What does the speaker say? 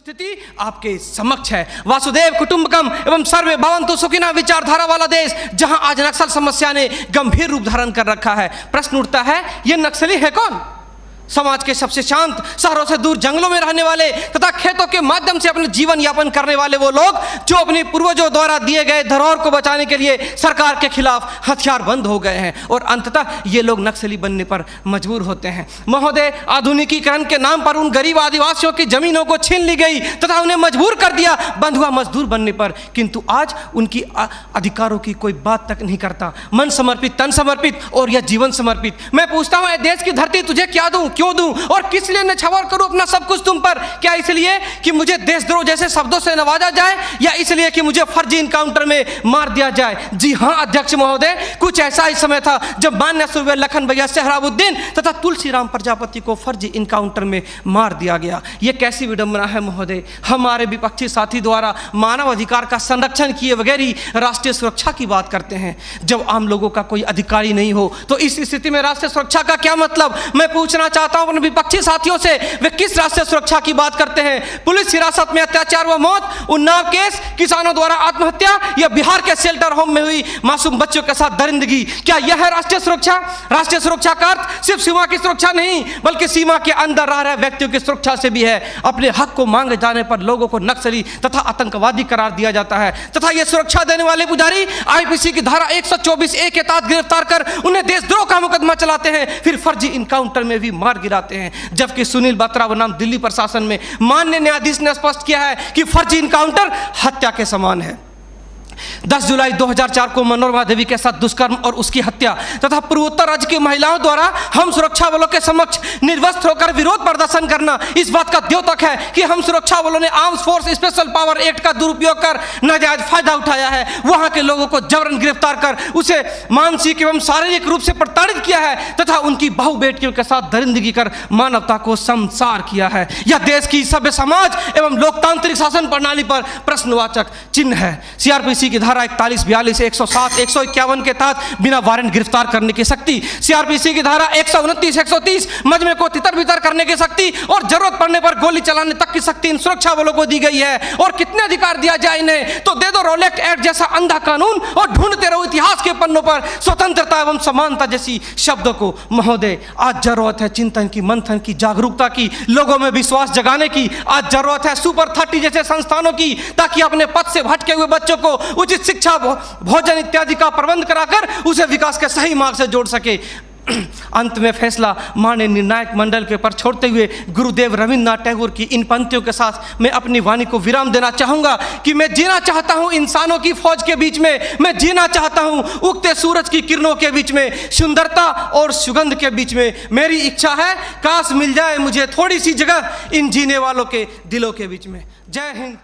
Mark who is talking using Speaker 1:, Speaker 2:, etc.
Speaker 1: स्थिति आपके समक्ष है। वासुदेव कुटुंबकम एवं सर्वे भवन्तु सुखिनः विचारधारा वाला देश, जहां आज नक्सल समस्या ने गंभीर रूप धारण कर रखा है। प्रश्न उठता है, ये नक्सली है कौन? समाज के सबसे शांत, शहरों से दूर जंगलों में रहने वाले तथा खेतों के माध्यम से अपने जीवन यापन करने वाले वो लोग जो अपने पूर्वजों द्वारा दिए गए धरोहर को बचाने के लिए सरकार के खिलाफ हथियारबंद हो गए हैं और अंततः ये लोग नक्सली बनने पर मजबूर होते हैं। महोदय, आधुनिकीकरण के नाम पर उन गरीब आदिवासियों की जमीनों को छीन ली गई तथा उन्हें मजबूर कर दिया बंधुआ मजदूर बनने पर, किंतु आज उनकी अधिकारों की कोई बात तक नहीं करता। मन समर्पित, तन समर्पित और यह जीवन समर्पित। मैं पूछता हूं, देश की धरती तुझे क्या दूं, क्यों दूं और किस लिए न्यौछावर करूं अपना सब कुछ तुम पर? क्या इसलिए कि मुझे देशद्रोह जैसे शब्दों से नवाजा जाए या इसलिए कि मुझे फर्जी इनकाउंटर में मार दिया जाए? जी हां अध्यक्ष महोदय, कुछ ऐसा ही समय था जब मान्य सूर्य लखन भैया सोहराबुद्दीन तथा तुलसीराम प्रजापति को फर्जी इनकाउंटर में मार दिया गया। यह कैसी विडंबना है महोदय। हमारे विपक्षी साथी द्वारा मानव अधिकार का संरक्षण किए बगैर ही राष्ट्रीय सुरक्षा की बात करते हैं। जब आम लोगों का कोई अधिकार ही नहीं हो तो इस स्थिति में राष्ट्रीय सुरक्षा का क्या मतलब? मैं पूछना चाहता हूं अपने विपक्षी साथियों से, वे किस राष्ट्रीय सुरक्षा की बात करते हैं? पुलिस हिरासत में अत्याचार व मौत, उन्नाव केस, किसानों द्वारा आत्महत्या या बिहार के शेल्टर होम में हुई मासूम बच्चों के साथ दरिंदगी, क्या यह है राष्ट्रीय सुरक्षा? राष्ट्रीय सुरक्षा का अर्थ सिर्फ सीमा की सुरक्षा नहीं बल्कि सीमा के अंदर रह रहे व्यक्तियों की सुरक्षा से भी है। अपने हक को मांगे जाने पर लोगों को नक्सली तथा आतंकवादी करार दिया जाता है तथा यह सुरक्षा देने वाले पुजारी आईपीसी की धारा 124A के तहत गिरफ्तार कर उन्हें देशद्रोह का मुकदमा चलाते हैं, फिर फर्जी इनकाउंटर में भी मार गिराते हैं। जबकि सुनील बत्रा बनाम दिल्ली प्रशासन में माननीय न्यायाधीश ने स्पष्ट किया है कि फर्जी इनकाउंटर हत्या के समान है। 10 जुलाई 2004 को मनोरमा देवी के साथ दुष्कर्म और उसकी हत्या तथा पूर्वोत्तर राज्य की महिलाओं द्वारा हम सुरक्षा बलों के समक्ष निर्वस्त्र होकर विरोध प्रदर्शन करना इस बात का द्योतक है कि हम सुरक्षा बलों ने arms force special power act का दुरुपयोग कर नाजायज फायदा उठाया है। वहां के लोगों को जबरन गिरफ्तार कर उसे मानसिक एवं शारीरिक रूप से प्रताड़ित किया है तथा उनकी बहु बेटियों के साथ दरिंदगी कर मानवता को संसार किया है। यह देश की सभ्य समाज एवं लोकतांत्रिक शासन प्रणाली पर प्रश्नवाचक चिन्ह है। सीआरपीसी की धारा 41, 42, 107, 151 के तहत बिना वारंट गिरफ्तार करने की शक्ति, सीआरपीसी की धारा 129, 130 मजमे को तितर बितर करने की शक्ति और जरूरत पड़ने पर गोली चलाने तक की शक्ति इन सुरक्षा बलों को दी गई है। और कितने अधिकार दिया जाए इन्हें? तो दे दो रोलेक्ट एक्ट जैसा अंधा कानून और ढूंढते रहो इतिहास के पन्नों पर स्वतंत्रता एवं समानता जैसी शब्दों को। महोदय, आज जरूरत है चिंतन की, मंथन की, जागरूकता की, लोगों में विश्वास जगाने की। आज जरूरत है सुपर 30 जैसे संस्थानों की, ताकि अपने पथ से भटके हुए बच्चों को उचित शिक्षा, भोजन इत्यादि का प्रबंध कराकर उसे विकास के सही मार्ग से जोड़ सके। अंत में फैसला माननीय निर्णायक मंडल के पर छोड़ते हुए गुरुदेव रविन्द्रनाथ टैगोर की इन पंक्तियों के साथ मैं अपनी वाणी को विराम देना चाहूंगा कि मैं जीना चाहता हूं इंसानों की फौज के बीच में, मैं जीना चाहता हूं उगते सूरज की किरणों के बीच में, सुंदरता और सुगंध के बीच में। मेरी इच्छा है काश मिल जाए मुझे थोड़ी सी जगह इन जीने वालों के दिलों के बीच में। जय हिंद।